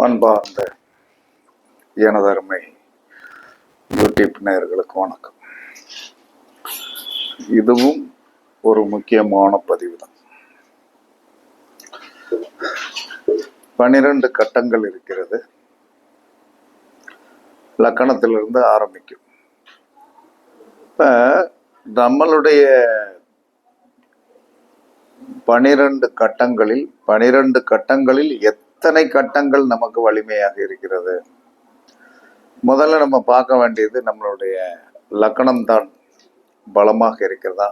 அன்பார்ந்த எனதருமை யூடியூப் நேயர்களுக்கு வணக்கம். இதுவும் ஒரு முக்கியமான பதிவு தான். 12 கட்டங்கள் இருக்கிறது. லக்கணத்திலிருந்து ஆரம்பிக்கும். இப்ப நம்மளுடைய 12 கட்டங்களில் எத்தனை கட்டங்கள் நமக்கு வலிமையாக இருக்கிறது? முதல்ல நம்ம பார்க்க வேண்டியது நம்மளுடைய லக்கணம் தான் பலமாக இருக்கிறதா,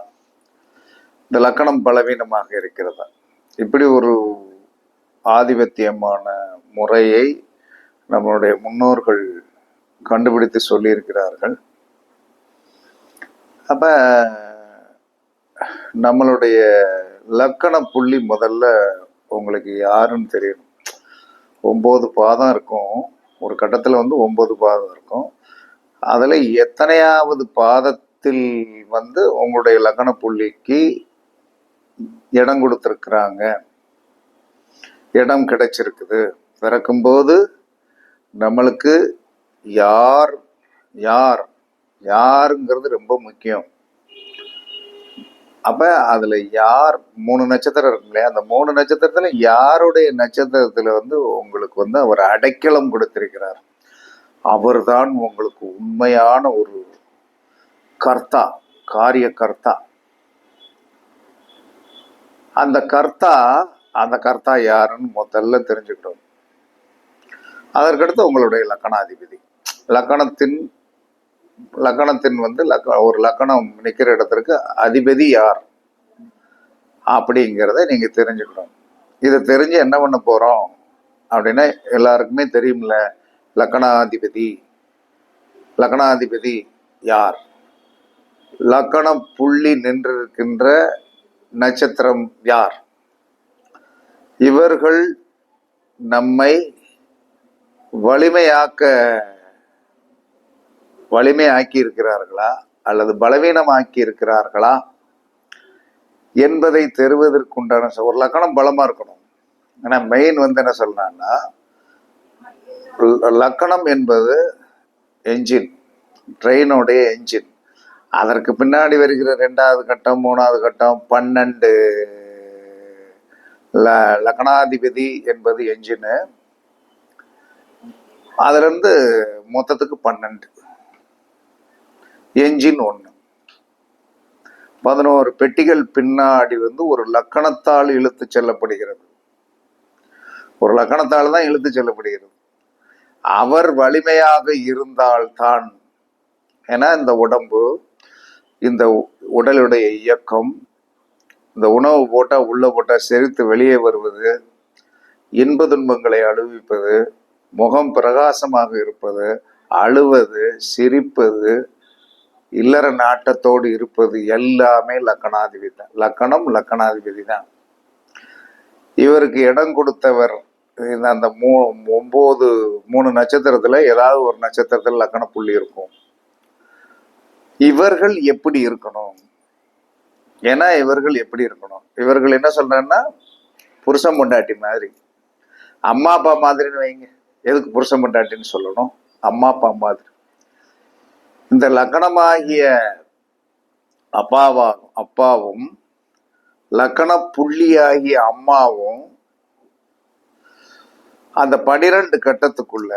இந்த லக்கணம் பலவீனமாக இருக்கிறதா? இப்படி ஒரு ஆதிபத்தியமான முறையை நம்மளுடைய முன்னோர்கள் கண்டுபிடித்து சொல்லியிருக்கிறார்கள். அப்ப நம்மளுடைய லக்கண புள்ளி முதல்ல உங்களுக்கு யாருன்னு தெரியணும். 9 பாதம் இருக்கும். ஒரு கட்டத்தில் 9 பாதம் இருக்கும். அதில் எத்தனையாவது பாதத்தில் உங்களுடைய லக்கண புள்ளிக்கு இடம் கொடுத்துருக்குறாங்க, இடம் கிடைச்சிருக்குது. பிறக்கும்போது நம்மளுக்கு யார் யார் யாருங்கிறது ரொம்ப முக்கியம். அப்ப அதுல யார் 3 நட்சத்திரம் இருக்கு இல்லையா, அந்த 3 நட்சத்திரத்துல யாருடைய நட்சத்திரத்துல உங்களுக்கு அவர் அடைக்கலம் கொடுத்திருக்கிறார், அவர்தான் உங்களுக்கு உண்மையான ஒரு கர்த்தா, காரிய கர்த்தா. அந்த கர்த்தா யாருன்னு முதல்ல தெரிஞ்சுக்கிறோம். அதற்கடுத்து உங்களுடைய லக்கணாதிபதி, லக்கணத்தின் ஒரு லக்கணம் நிற்கிற இடத்திற்கு அதிபதி யார் அப்படிங்கிறத நீங்க தெரிஞ்சுக்கணும். இதை தெரிஞ்சு என்ன பண்ண போறோம் அப்படின்னா, எல்லாருக்குமே தெரியும்ல, லக்கணாதிபதி யார், லக்கண புள்ளி நின்றிருக்கின்ற நட்சத்திரம் யார், இவர்கள் நம்மை வலிமையாக்கி இருக்கிறார்களா அல்லது பலவீனமாக்கி இருக்கிறார்களா என்பதை தெரிவதற்குண்டான ஒரு லக்கணம் பலமா இருக்கணும். ஏன்னா மெயின் என்ன சொல்றாங்கன்னா, லக்கணம் என்பது என்ஜின், ட்ரெயினுடைய என்ஜின். அதற்கு பின்னாடி வருகிற 2வது கட்டம் 3வது கட்டம் 12 லக்கணாதிபதி என்பது என்ஜினு. அதுல இருந்து மொத்தத்துக்கு 12 என்ஜின் 1. 11 பெட்டிகள் பின்னாடி ஒரு லக்கணத்தால் இழுத்து செல்லப்படுகிறது. ஒரு லக்கணத்தால் தான் இழுத்து செல்லப்படுகிறது. அவர் வலிமையாக இருந்தால்தான், ஏன்னா இந்த உடம்பு, இந்த உடலுடைய இயக்கம், இந்த உணவு போட்டா உள்ள போட்டா செரித்து வெளியே வருவது, இன்ப துன்பங்களை அனுபவிப்பது, முகம் பிரகாசமாக இருப்பது, அழுவது, சிரிப்பது, இல்லற நாட்டத்தோடு இருப்பது எல்லாமே லக்கணாதிபதி தான். லக்கணாதிபதி தான். இவருக்கு இடம் கொடுத்தவர் அந்த 3 நட்சத்திரத்துல ஏதாவது ஒரு நட்சத்திரத்துல லக்கண புள்ளி இருக்கும். இவர்கள் எப்படி இருக்கணும்? ஏன்னா இவர்கள் என்ன சொல்றேன்னா, புருஷன் பொண்டாட்டி மாதிரி, அம்மா அப்பா மாதிரின்னு வைங்க. எதுக்கு புருஷன் பொண்டாட்டின்னு சொல்லணும்? அம்மா அப்பா மாதிரி. இந்த லக்கணமாகிய அப்பாவும் லக்கண புள்ளியாகிய அம்மாவும் அந்த 12 கட்டத்துக்குள்ள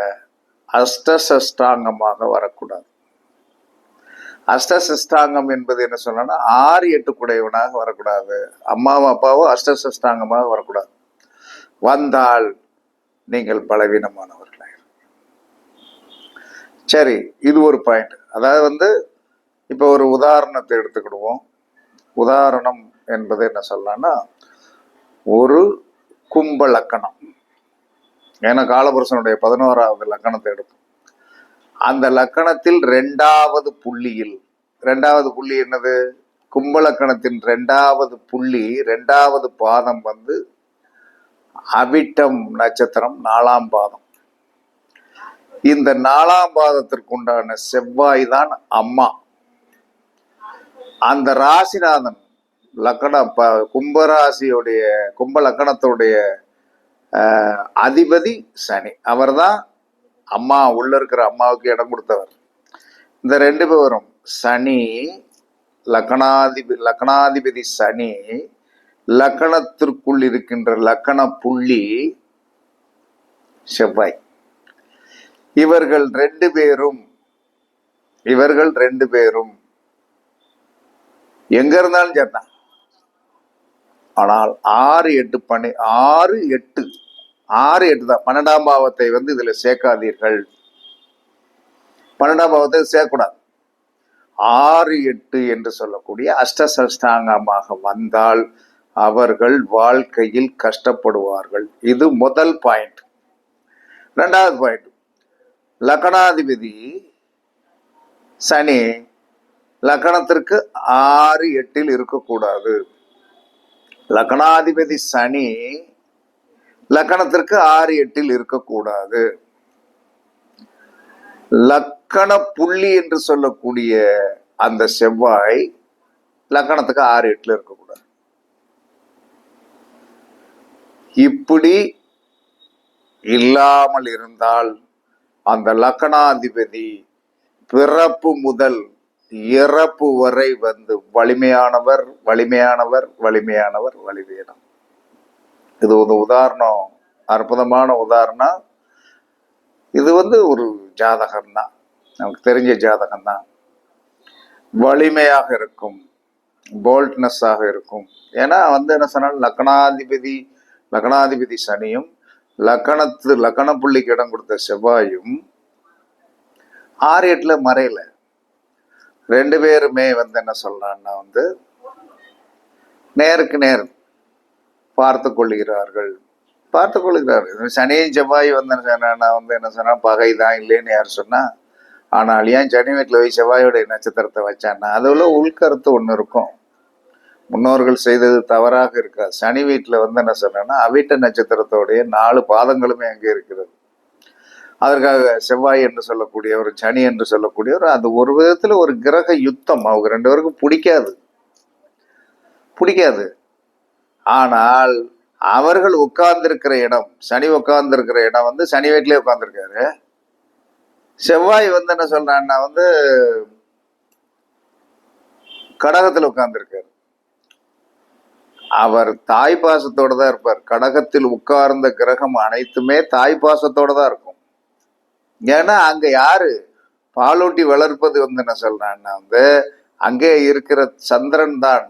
அஷ்டசஷ்டாங்கமாக வரக்கூடாது. அஷ்டசஷ்டாங்கம் என்பது என்ன சொன்னா, 6 8 குடையவனாக வரக்கூடாது. அம்மாவும் அப்பாவும் அஷ்டசஷ்டாங்கமாக வரக்கூடாது. வந்தால் நீங்கள் பலவீனமானவர்களாக. சரி, இது ஒரு பாயிண்ட். அதாவது இப்போ ஒரு உதாரணத்தை எடுத்துக்கிடுவோம். உதாரணம் என்பது என்ன சொல்லலாம்னா, ஒரு கும்ப லக்கணம். ஏன்னா காலபுருஷனுடைய 11வது லக்கணத்தை எடுப்போம். அந்த லக்கணத்தில் 2வது புள்ளி என்னது? கும்ப லக்கணத்தின் 2வது புள்ளி, 2வது பாதம் அவிட்டம் நட்சத்திரம், 4ஆம் பாதம். இந்த 4ஆம் பாதத்திற்குண்டான செவ்வாய் தான் அம்மா. அந்த ராசிநாதன் கும்ப லக்கணத்துடைய அதிபதி சனி. அவர்தான் அம்மா உள்ள இருக்கிற அம்மாவுக்கு இடம் கொடுத்தவர். இந்த ரெண்டு பேரும் சனி லக்னாதிபதி சனி, லக்கணத்திற்குள் இருக்கின்ற லக்கண புள்ளி செவ்வாய். இவர்கள் ரெண்டு பேரும் எங்க இருந்தாலும் சரிதான். ஆனால் 6, 8 தான். 12ஆம் பாவத்தை இதுல சேர்க்காதீர்கள். 12ஆம் பாவத்தை சேர்க்கக்கூடாது. 6, 8 என்று சொல்லக்கூடிய அஷ்டசஷ்டாங்கமாக வந்தால் அவர்கள் வாழ்க்கையில் கஷ்டப்படுவார்கள். இது முதல் பாயிண்ட். இரண்டாவது பாயிண்ட், லக்னாதிபதி சனி லக்னத்திற்கு 6, 8 இருக்கக்கூடாது. லக்னாதிபதி சனி லக்னத்திற்கு 6, 8 இருக்கக்கூடாது. லக்கண புள்ளி என்று சொல்லக்கூடிய அந்த செவ்வாய் லக்கணத்துக்கு 6, 8 இருக்கக்கூடாது. இப்படி இல்லாமல் இருந்தால் அந்த லக்கணாதிபதி பிறப்பு முதல் இறப்பு வரை வலிமையானவர். இது ஒரு உதாரணம், அற்புதமான உதாரணம். இது ஒரு ஜாதகம் தான், நமக்கு தெரிஞ்ச ஜாதகம் தான். வலிமையாக இருக்கும், போல்ட்னஸாக இருக்கும். ஏன்னா என்ன சொன்னாலும் லக்னாதிபதி சனியும் லக்கண புள்ளிக்கு இடம் கொடுத்த செவ்வாயும் 6, 8 மறையல. ரெண்டு பேருமே என்ன சொல்றான்னா நேருக்கு நேர் பார்த்து கொள்கிறார்கள். சனியும் செவ்வாய் என்ன சொன்னா பகைதான் இல்லைன்னு யார் சொன்னா? ஆனால் ஏன் சனி வீட்டில் போய் செவ்வாயோட நட்சத்திரத்தை வச்சான்னா அதுல உள்கருத்து ஒண்ணு இருக்கும். முன்னோர்கள் செய்தது தவறாக இருக்காது. சனி வீட்டில் என்ன சொன்னா அவிட்ட நட்சத்திரத்தோடைய 4 பாதங்களுமே அங்கே இருக்கிறது. அதற்காக செவ்வாய் என்று சொல்லக்கூடியவர், சனி என்று சொல்லக்கூடியவர், அது ஒரு விதத்துல ஒரு கிரக யுத்தம். அவங்க ரெண்டு பேருக்கும் பிடிக்காது. ஆனால் அவர்கள் உட்கார்ந்திருக்கிற இடம், சனி உட்கார்ந்திருக்கிற இடம் சனி வீட்டிலே உட்கார்ந்துருக்காரு. செவ்வாய் என்ன சொல்றான்னா கடகத்தில் உட்கார்ந்துருக்காரு. அவர் தாய் பாசத்தோட தான் இருப்பார். கடகத்தில் உட்கார்ந்த கிரகம் அனைத்துமே தாய் பாசத்தோட தான் இருக்கும். ஏன்னா அங்க யாரு பாலூட்டி வளர்ப்பது என்ன சொல்றான்னா அங்கே இருக்கிற சந்திரன் தான்.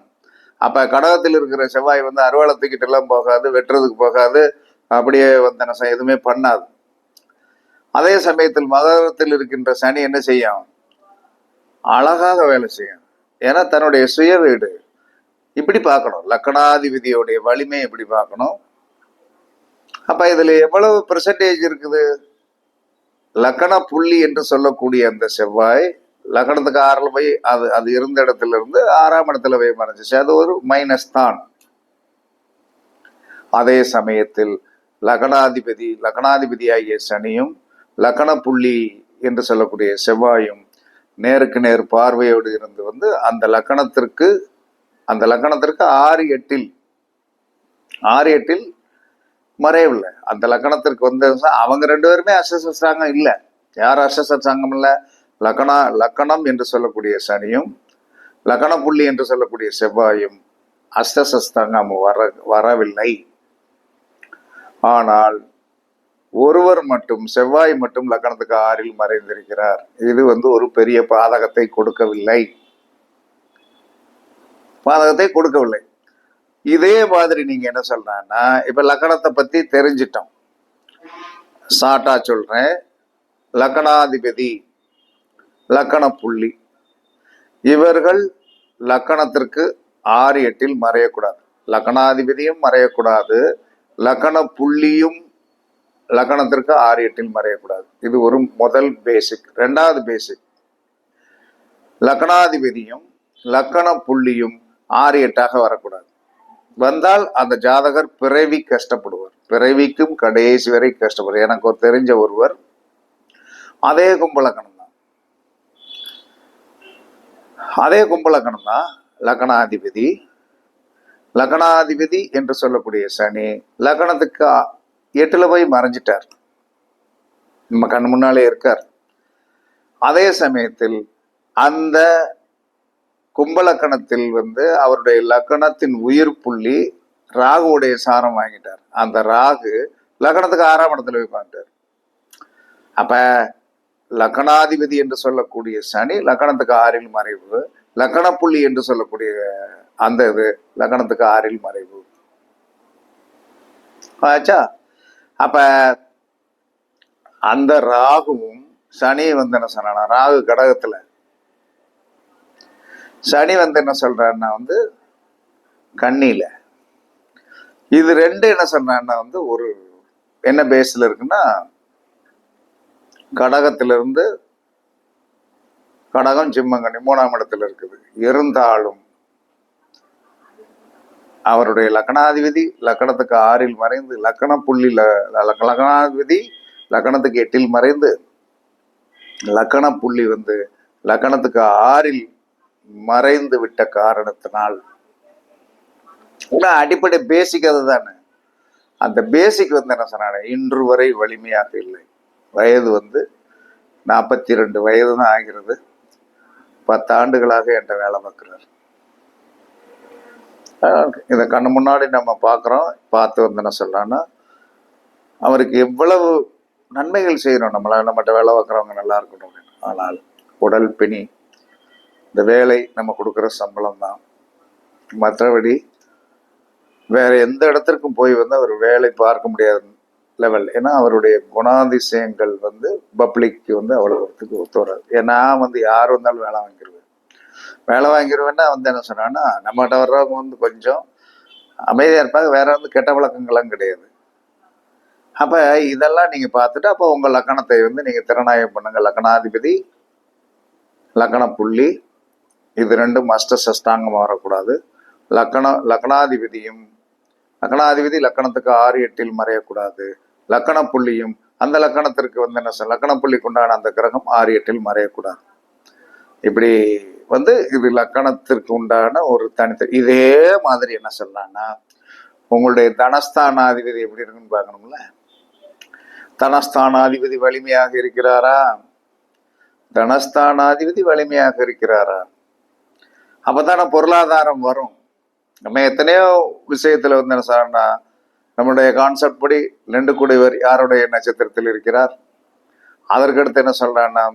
அப்ப கடகத்தில் இருக்கிற செவ்வாய் அறுவாளத்துக்கிட்ட எல்லாம் போகாது, வெட்டுறதுக்கு போகாது, அப்படியே எதுவுமே பண்ணாது. அதே சமயத்தில் மகரத்தில் இருக்கின்ற சனி என்ன செய்யும்? அழகாக வேலை செய்யும். ஏன்னா தன்னுடைய சுய வீடு. இப்படி பார்க்கணும், லக்னாதிபதியோடைய வலிமை இப்படி பார்க்கணும். அப்ப இதுல எவ்வளவு பெர்சன்டேஜ் இருக்குது? லக்கண புள்ளி என்று சொல்லக்கூடிய அந்த செவ்வாய் லக்கணத்துக்கு 6 போய் அது இருந்த இடத்துல இருந்து 6ஆம் இடத்துல போய் மறைஞ்சிச்சு. அது ஒரு மைனஸ் தான். அதே சமயத்தில் லக்னாதிபதியாகிய சனியும் லக்கண புள்ளி என்று சொல்லக்கூடிய செவ்வாயும் நேருக்கு நேர் பார்வையோடு இருந்து அந்த லக்கணத்திற்கு 6, 8 மறையவில்லை. அந்த லக்கணத்திற்கு அவங்க ரெண்டு பேருமே அஷ்டசஷ்டாங்கம் இல்லை. யார் அஷ்டசஷ்டாங்கம் இல்லை? லக்கணம் என்று சொல்லக்கூடிய சனியும் லக்கண புள்ளி என்று சொல்லக்கூடிய செவ்வாயும் அஷ்டசஷ்டாங்கம் வரவில்லை. ஆனால் ஒருவர் மட்டும், செவ்வாய் மட்டும் லக்கணத்துக்கு 6 மறைந்திருக்கிறார். இது ஒரு பெரிய பாதகத்தை கொடுக்கவில்லை. இதே மாதிரி நீங்க என்ன சொல்றேன்னா, இப்ப லக்கணத்தை பத்தி தெரிஞ்சிட்டோம். ஷார்ட்டா சொல்றேன். லக்கணாதிபதி, லக்கண புள்ளி, இவர்கள் லக்கணத்திற்கு 6, 8 மறையக்கூடாது. லக்கணாதிபதியும் மறையக்கூடாது, லக்கண புள்ளியும் லக்கணத்திற்கு 6, 8 மறையக்கூடாது. இது ஒரு முதல் பேசிக். ரெண்டாவது பேசிக், லக்கணாதிபதியும் லக்கண புள்ளியும் 6, 8 வரக்கூடாது. வந்தால் அந்த ஜாதகர் பிறவி கஷ்டப்படுவார். பிறவிக்கும் கடைசி வரை கஷ்டப்படுவார். எனக்கு ஒரு தெரிஞ்ச ஒருவர் அதே கும்பலக்கணம் தான். லக்கணாதிபதி என்று சொல்லக்கூடிய சனி லக்கணத்துக்கு 8ல போய் மறைஞ்சிட்டார், நம்ம கண்ணு முன்னாலே இருக்கார். அதே சமயத்தில் அந்த கும்பலக்கணத்தில் அவருடைய லக்கணத்தின் உயிர் புள்ளி ராகுவுடைய சாரம் வாங்கிட்டார். அந்த ராகு லக்கணத்துக்கு 6ஆம் இடத்துல போய் பார்த்தார். அப்ப லக்கணாதிபதி என்று சொல்லக்கூடிய சனி லக்கணத்துக்கு 6ல் மறைவு, லக்கண புள்ளி என்று சொல்லக்கூடிய அந்த இது லக்கணத்துக்கு 6ல் மறைவு ஆச்சா. அப்ப அந்த ராகுவும் சனி என்ன சொன்னா, ராகு கடகத்துல, சனி என்ன சொல்றாருன்னா கன்னியில. இது ரெண்டு என்ன சொன்னா ஒரு என்ன பேஸ்ல இருக்குன்னா, கடகத்திலிருந்து கடகம் சிம்மங்கனி 3ஆம் இடத்துல இருக்குது. இருந்தாலும் அவருடைய லக்கணாதிபதி லக்கணத்துக்கு 6ல் மறைந்து, லக்கண புள்ளி லக்கணாதிபதி லக்கணத்துக்கு 8ல் மறைந்து, லக்கண புள்ளி லக்கணத்துக்கு 6ல் மறைந்து விட்ட காரணத்தினால் அடிப்படை பேசிக் அதுதானே. அந்த பேசிக் என்ன சொன்னாங்க, இன்று வரை வலிமையாக இல்லை. வயது 42 வயது தான் ஆகிறது. 10 ஆண்டுகளாக என்கிட்ட வேலை பார்க்கிறார். இதை கண்ணு முன்னாடி நம்ம பார்க்குறோம். பார்த்து என்ன சொல்லலாம்னா, அவருக்கு எவ்வளவு நன்மைகள் செய்யணும், நம்மகிட்ட வேலை பார்க்குறவங்க நல்லா இருக்கணும். ஆனால் உடல் பிணி, இந்த வேலை நம்ம கொடுக்குற சம்பளம் தான். மற்றபடி வேற எந்த இடத்திற்கும் போய் அவர் வேலை பார்க்க முடியாத லெவல். ஏன்னா அவருடைய குணாதிசயங்கள் பப்ளிக்கு அவ்வளவுக்கு ஒத்து வராது. ஏன்னா யார் வந்தாலும் வேலை வாங்கிடுவேன்னா என்ன சொன்னான்னா, நம்மகிட்ட வர்றவங்க கொஞ்சம் அமைதியா இருப்பாங்க. வேற கெட்ட பழக்கங்கள்லாம் கிடையாது. அப்ப இதெல்லாம் நீங்க பார்த்துட்டு அப்போ உங்க லக்கணத்தை நீங்க திறனாயம் பண்ணுங்க. லக்கணாதிபதி லக்கண புள்ளி இது ரெண்டும் அஷ்டாங்கமா வரக்கூடாது. லக்கணாதிபதி லக்கணத்துக்கு 6, 8ல் மறையக்கூடாது. லக்கண புள்ளியும் அந்த லக்கணத்திற்கு என்ன சொல்ல, லக்கண புள்ளிக்கு உண்டான அந்த கிரகம் 6, 8ல் மறையக்கூடாது. இப்படி இது லக்கணத்திற்கு உண்டான ஒரு தனித்த. இதே மாதிரி என்ன சொல்லலாம்னா, உங்களுடைய தனஸ்தானாதிபதி எப்படி இருக்குன்னு பார்க்கணும்ல. தனஸ்தானாதிபதி வலிமையாக இருக்கிறாரா? தனஸ்தானாதிபதி வலிமையாக இருக்கிறாரா? அப்பதானே பொருளாதாரம் வரும். நம்ம எத்தனையோ விஷயத்துல என்ன சொல்றா, நம்மளுடைய கான்செப்ட் படி 2 கூடியவர் யாருடைய நட்சத்திரத்தில் இருக்கிறார். அதற்கடுத்து என்ன சொல்றான்னா,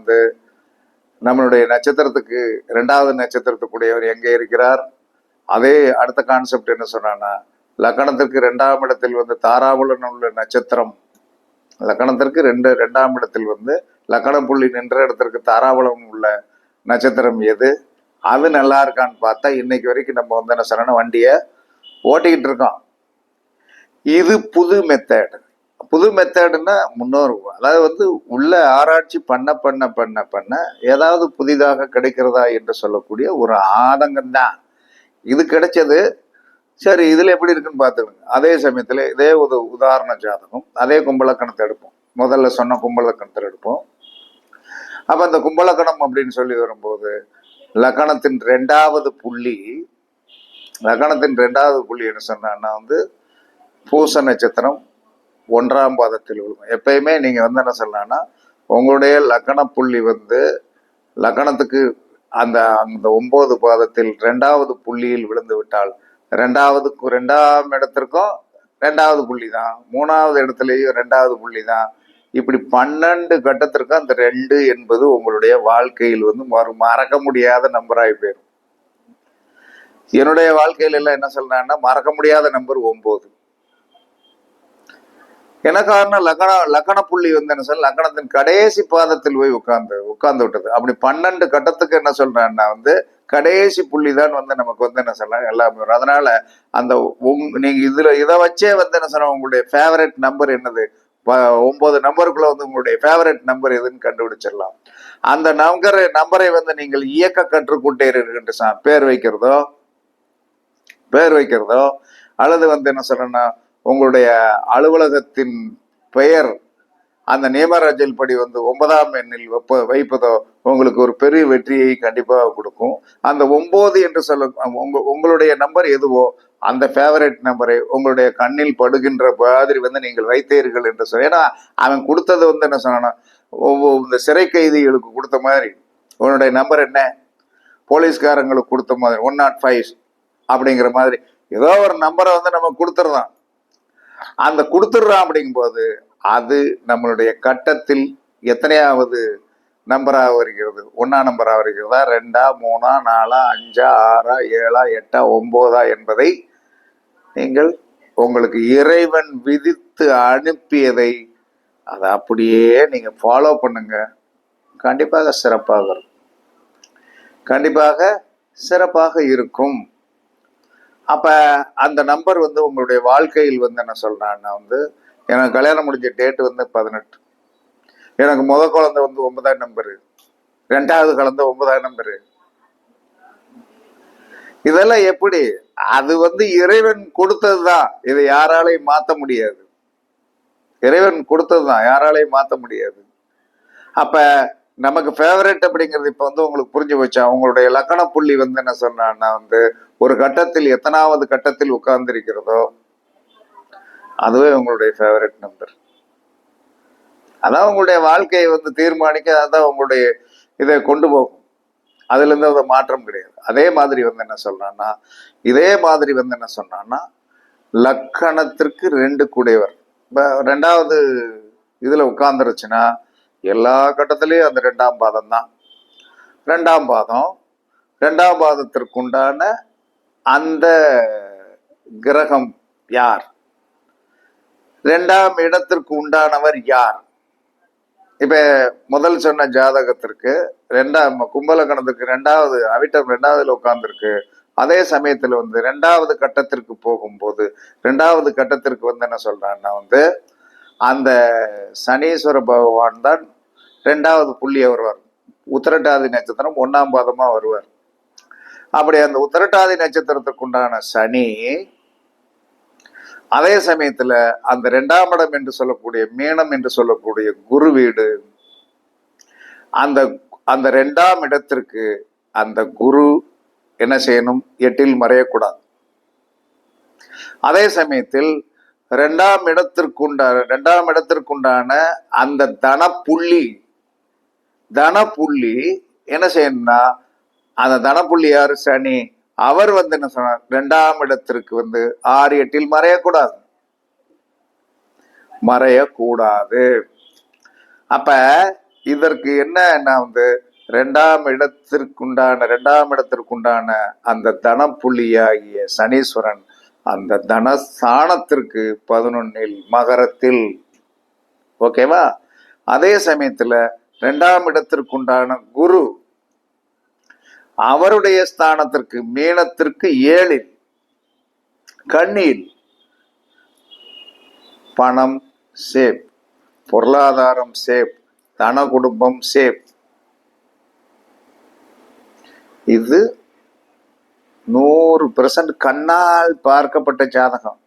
நம்மளுடைய நட்சத்திரத்துக்கு 2வது நட்சத்திரத்துக்குடையவர் எங்கே இருக்கிறார். அதே அடுத்த கான்செப்ட் என்ன சொன்னான்னா, லக்கணத்திற்கு 2ஆம் இடத்தில் தாராபுலன் உள்ள நட்சத்திரம், லக்கணத்திற்கு 2ஆம் இடத்தில் லக்கண புள்ளி நின்ற இடத்திற்கு தாராபுலம் உள்ள நட்சத்திரம் எது, அது நல்லா இருக்கான்னு பார்த்தா இன்னைக்கு வரைக்கும் நம்ம என்ன சொன்னா வண்டியை ஓட்டிக்கிட்டு இருக்கோம். இது புது மெத்தட். புது மெத்தடுன்னா முன்னோர், அதாவது உள்ள ஆராய்ச்சி பண்ண பண்ண பண்ண பண்ண ஏதாவது புதிதாக கிடைக்கிறதா என்று சொல்லக்கூடிய ஒரு ஆதங்கம் தான் இது கிடைச்சது. சரி, இதுல எப்படி இருக்குன்னு பார்த்துக்கோங்க. அதே சமயத்துல இதே ஒரு உதாரண ஜாதகம், அதே கும்பலக்கணத்தை எடுப்போம். முதல்ல சொன்ன கும்பலக்கணத்தை எடுப்போம். அப்ப அந்த கும்பலக்கணம் அப்படின்னு சொல்லி வரும்போது லக்கணத்தின் 2வது புள்ளி என்ன சொன்னா பூச நட்சத்திரம் 1ஆம் பாதத்தில் விழுகும். எப்பயுமே நீங்க என்ன சொல்லலாம்னா, உங்களுடைய லக்கண புள்ளி லக்கணத்துக்கு அந்த 9 பாதத்தில் 2வது புள்ளியில் விழுந்து விட்டால் 2ஆம் இடத்திற்கும் 2வது புள்ளி தான், 3வது இடத்துலயும் 2வது புள்ளி தான். இப்படி 12 கட்டத்திற்கு அந்த 2 என்பது உங்களுடைய வாழ்க்கையில் மறக்க முடியாத நம்பராகி போயிடும். என்னுடைய வாழ்க்கையில எல்லாம் என்ன சொல்றாங்கன்னா, மறக்க முடியாத நம்பர் 9. என்ன காரணம், லக்கண புள்ளி என்ன சொல்ல, லக்கணத்தின் கடைசி பாதத்தில் போய் உட்கார்ந்து விட்டது. அப்படி 12 கட்டத்துக்கு என்ன சொல்றான்னா கடைசி புள்ளி தான் நமக்கு என்ன சொல்லலாம் எல்லாமே வரும். அதனால அந்த நீங்க இதை வச்சே என்ன சொன்ன, உங்களுடைய ஃபேவரட் நம்பர் என்னது, 9 நம்பருக்குள்ள உங்களுடைய ஃபேவரட் நம்பர் எதுன்னு கண்டுபிடிச்சிடலாம். அந்த நம்பரை நீங்கள் இயக்க கற்றுக்கொண்டீர்கள் என்று பேர் வைக்கிறதோ அல்லது என்ன சொல்றேன்னா, உங்களுடைய அலுவலகத்தின் பெயர் அந்த நியமராஜல் படி வந்து 9ஆம் எண்ணில் வைப்பதோ உங்களுக்கு ஒரு பெரிய வெற்றியை கண்டிப்பாக கொடுக்கும். அந்த 9 என்று சொல்ல உங்களுடைய நம்பர் எதுவோ அந்த ஃபேவரட் நம்பரை உங்களுடைய கண்ணில் படுகின்ற மாதிரி வந்து நீங்கள் வைத்தீர்கள் என்று சொல்ல. ஏன்னா அவன் கொடுத்தது வந்து என்ன சொன்னா, இந்த சிறை கைதிகளுக்கு கொடுத்த மாதிரி உன்னுடைய நம்பர் என்ன, போலீஸ்காரங்களுக்கு கொடுத்த மாதிரி 105 அப்படிங்கிற மாதிரி ஏதோ ஒரு நம்பரை வந்து நம்ம கொடுத்துருதான். அந்த கொடுத்துடுறான் அப்படிங்கும்போது அது நம்மளுடைய கட்டத்தில் எத்தனையாவது நம்பராக வருகிறது, 1ஆம் நம்பராக வருகிறதா, 2ஆ 3ஆ 4ஆ 5ஆ 6ஆ 7ஆ 8ஆ 9ஆ என்பதை நீங்கள் உங்களுக்கு இறைவன் விதித்து அனுப்பியதை அதை அப்படியே நீங்க ஃபாலோ பண்ணுங்க. கண்டிப்பாக சிறப்பாக இருக்கும், கண்டிப்பாக சிறப்பாக இருக்கும். அப்ப அந்த நம்பர் வந்து உங்களுடைய வாழ்க்கையில் வந்து என்ன சொல்றான்னா வந்து, எனக்கு கல்யாணம் முடிஞ்ச டேட் வந்து 18, எனக்கு குழந்தை வந்து 9ஆம் நம்பரு, 2வது குழந்தை 9ஆம் நம்பரு. இதெல்லாம் எப்படி? அது வந்து இறைவன் கொடுத்ததுதான், இதை யாராலையும் மாத்த முடியாது. இறைவன் கொடுத்ததுதான், யாராலையும் மாத்த முடியாது. அப்ப நமக்கு ஃபேவரட் அப்படிங்கிறது இப்ப வந்து உங்களுக்கு புரிஞ்சு வச்சா, உங்களுடைய லக்கண புள்ளி வந்து என்ன சொன்னா வந்து ஒரு கட்டத்தில் எத்தனாவது கட்டத்தில் உட்கார்ந்து இருக்கிறதோ அதுவே உங்களுடைய ஃபேவரட் நம்பர். அதான் உங்களுடைய வாழ்க்கையை வந்து தீர்மானிக்க, அதான் உங்களுடைய இதை கொண்டு போகும். அதுல இருந்து அதை மாற்றம் கிடையாது. அதே மாதிரி வந்து என்ன சொல்றான்னா, இதே மாதிரி வந்து என்ன சொன்னான்னா, லக்கணத்திற்கு 2 கூடையவர் 2வது இதுல உட்கார்ந்துருச்சுன்னா எல்லா கட்டத்திலையும் அந்த 2ஆம் பாதம் தான். 2ஆம் பாதம், 2ஆம் பாதத்திற்கு உண்டான அந்த கிரகம் யார், 2ஆம் இடத்திற்கு உண்டானவர் யார்? இப்ப முதல் சொன்ன ஜாதகத்திற்கு 2ஆம் கும்பலக்கணத்துக்கு 2வது அவிட்டம் 2வதுல உட்கார்ந்துருக்கு. அதே சமயத்துல வந்து 2வது கட்டத்திற்கு போகும்போது 2வது கட்டத்திற்கு வந்து என்ன சொல்றான்னா வந்து அந்த சனீஸ்வர பகவான் தான் 2வது புள்ளியை வருவார். உத்திரட்டாதி நட்சத்திரம் 1ஆம் பாதமா வருவார். அப்படி அந்த உத்திரட்டாதி நட்சத்திரத்துக்கு உண்டான சனி அதே சமயத்துல அந்த 2ஆம் இடம் என்று சொல்லக்கூடிய மீனம் என்று சொல்லக்கூடிய குரு வீடு, அந்த அந்த 2ஆம் இடத்திற்கு அந்த குரு என்ன செய்யணும், 8ல் மறையக்கூடாது. அதே சமயத்தில் 2ஆம் இடத்திற்குண்டான அந்த தனப்புள்ளி என்ன செய்யணும்னா, அந்த தனப்புள்ளி யாரு, சனி. அவர் வந்து என்ன சொன்னார், 2ஆம் இடத்திற்கு வந்து 6 8ல் மறையக்கூடாது. அப்ப இதற்கு என்ன வந்து 2ஆம் இடத்திற்குண்டான அந்த தனப்புள்ளியாகிய சனீஸ்வரன் அந்த தனஸ்தானத்திற்கு 11ல் மகரத்தில். ஓகேவா? அதே சமயத்துல 2ஆம் இடத்திற்குண்டான குரு அவருடைய ஸ்தானத்திற்கு மீனத்திற்கு 7ல் கன்னியில். பணம் சேப், பொருளாதாரம் சேப், தன குடும்பம் சேப். இது 100% கண்ணால் பார்க்கப்பட்ட ஜாதகம்.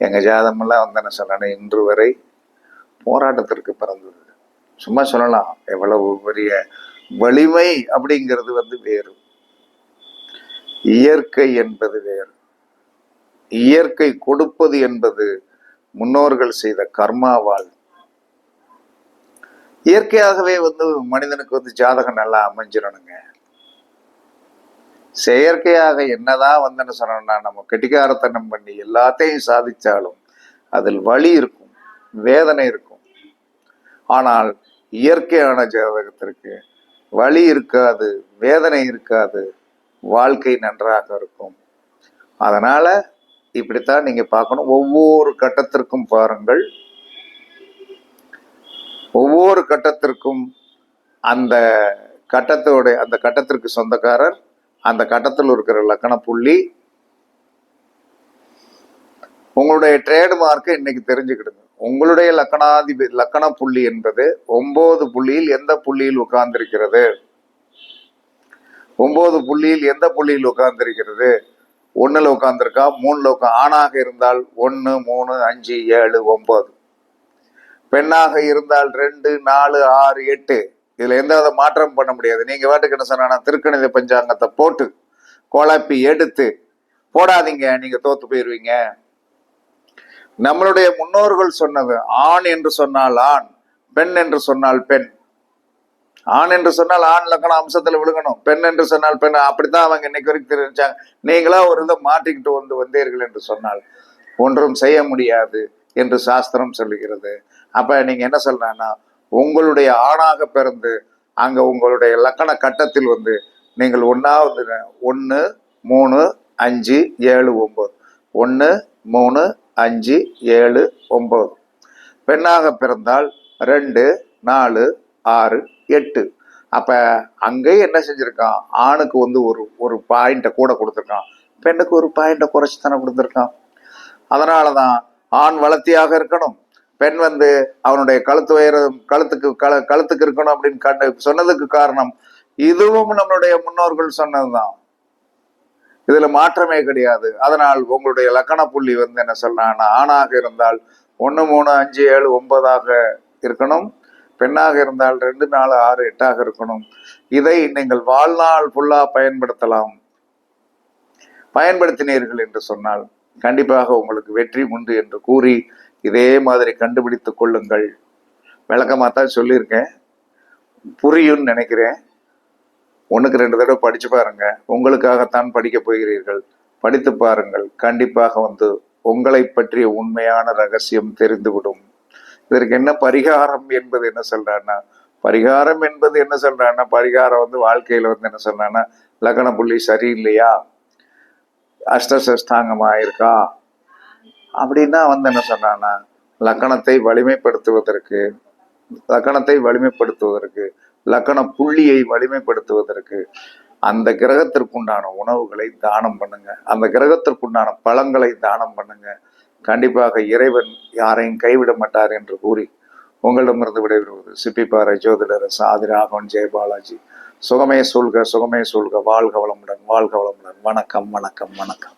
எங்க ஜாதகம் எல்லாம் வந்து என்ன சொன்ன, இன்று வரை போராட்டத்திற்கு பிறந்தது. சும்மா சொல்லலாம், எவ்வளவு பெரிய வலிமை அப்படிங்கிறது வந்து வேறு, இயற்கை என்பது வேறு. இயற்கை கொடுப்பது என்பது முன்னோர்கள் செய்த கர்மாவால். இயற்கையாகவே வந்து மனிதனுக்கு வந்து ஜாதகம் நல்லா அமைஞ்சிடணுங்க. செயற்கையாக என்னதான் வந்து என்ன சொன்னா, நம்ம கெட்டிக்காரத்தனம் பண்ணி எல்லாத்தையும் சாதிச்சாலும் அதில் வலி இருக்கும், வேதனை இருக்கும். ஆனால் இயற்கையான ஜாதகத்திற்கு வலி இருக்காது, வேதனை இருக்காது, வாழ்க்கை நன்றாக இருக்கும். அதனால இப்படித்தான் நீங்க பார்க்கணும். ஒவ்வொரு கட்டத்திற்கும் பாருங்கள், ஒவ்வொரு கட்டத்திற்கும் அந்த கட்டத்திற்கு சொந்தக்காரர், அந்த கட்டத்தில் இருக்கிற லக்கண புள்ளி, உங்களுடைய ட்ரேட்மார்க்கை இன்னைக்கு தெரிஞ்சுக்கிடுங்க. உங்களுடைய லக்கண புள்ளி என்பது 9 புள்ளியில் எந்த புள்ளியில் உட்கார்ந்திருக்கிறது, 9 புள்ளியில் எந்த புள்ளியில் உட்கார்ந்திருக்கிறது, 1ல் உட்கார்ந்திருக்கா, 3ல் ஆணாக இருந்தால் 1 3 5 7 9, பெண்ணாக இருந்தால் 2, 4, 6, 8. இதுல எந்த வித மாற்றம் பண்ண முடியாது. நீங்க வாட்டுக்கு என்ன சொன்னா திருக்கணித பஞ்சாங்கத்தை போட்டு குழப்பி எடுத்து போடாதீங்க, நீங்க தோத்து போயிருவீங்க. நம்மளுடைய முன்னோர்கள் சொன்னது, ஆண் என்று சொன்னால் ஆண், பெண் என்று சொன்னால் பெண். ஆண் என்று சொன்னால் ஆண் லக்கணம் அம்சத்துல விழுகணும், பெண் என்று சொன்னால் பெண். அப்படித்தான் அவங்க இன்னைக்கு வரைக்கும் தெரிஞ்சாங்க. நீங்களா ஒரு இதை மாட்டிக்கிட்டு வந்தீர்கள் என்று சொன்னால் ஒன்றும் செய்ய முடியாது என்று சாஸ்திரம் சொல்லுகிறது. அப்ப நீங்க என்ன சொல்றேன்னா, உங்களுடைய ஆணாக பிறந்து அங்க உங்களுடைய லக்கண கட்டத்தில் நீங்கள் 1, 3, 5, 7, 9, 1, 3, 5, 7, 9. பெண்ணாக பிறந்தால் 2, 4, 6, 8. அப்ப அங்கே என்ன செஞ்சிருக்கான், ஆணுக்கு ஒரு பாயிண்ட கூட கொடுத்துருக்கான், பெண்ணுக்கு ஒரு பாயிண்ட குறைச்சி தானே கொடுத்துருக்கான். அதனாலதான் ஆண் வளர்த்தியாக இருக்கணும், பெண் அவனுடைய கழுத்துக்கு இருக்கணும் அப்படின்னு சொன்னதுக்கு காரணம் இதுவும் நம்மளுடைய முன்னோர்கள் சொன்னதுதான். இதுல மாற்றமே கிடையாது. அதனால் உங்களுடைய லக்கண புள்ளி என்ன சொல்றான்னா, ஆணாக இருந்தால் 1, 3, 5, 7, 9 இருக்கணும், பெண்ணாக இருந்தால் 2, 4, 6, 8 இருக்கணும். இதை நீங்கள் வாழ்நாள் ஃபுல்லா பயன்படுத்தலாம். பயன்படுத்தினீர்கள் என்று சொன்னால் கண்டிப்பாக உங்களுக்கு வெற்றி உண்டு என்று கூறி இதே மாதிரி கண்டுபிடித்துக் கொள்ளுங்கள். விளக்கமா தான் சொல்லியிருக்கேன், புரியும்னு நினைக்கிறேன். 1க்கு 2 தடவை படிச்சு பாருங்க. உங்களுக்காகத்தான் படிக்க போகிறீர்கள். படித்து பாருங்கள். கண்டிப்பாக உங்களை பற்றிய உண்மையான ரகசியம் தெரிந்துவிடும். இதற்கு என்ன பரிகாரம் என்பது என்ன சொல்றான்னா, பரிகாரம் வாழ்க்கையில என்ன சொல்றான்னா, லக்கண புள்ளி சரியில்லையா, அஷ்டசஷ்டாங்கமா இருக்கா அப்படின்னா என்ன சொல்றான்னா, லக்கணத்தை வலிமைப்படுத்துவதற்கு, லக்கண புள்ளியை வலிமைப்படுத்துவதற்கு அந்த கிரகத்திற்குண்டான உணவுகளை தானம் பண்ணுங்க, அந்த கிரகத்திற்குண்டான பழங்களை தானம் பண்ணுங்க. கண்டிப்பாக இறைவன் யாரையும் கைவிட மாட்டார் என்று கூறி உங்களிடமிருந்து விடைபெறுவது சிப்பிப்பாறை ஜோதிடர் சாதி ராகவன் ஜெயபாலாஜி. சுகமே சூழ்க, சுகமே சூழ்க. வாழ்க வளமுடன், வாழ்க வளமுடன். வணக்கம், வணக்கம், வணக்கம்.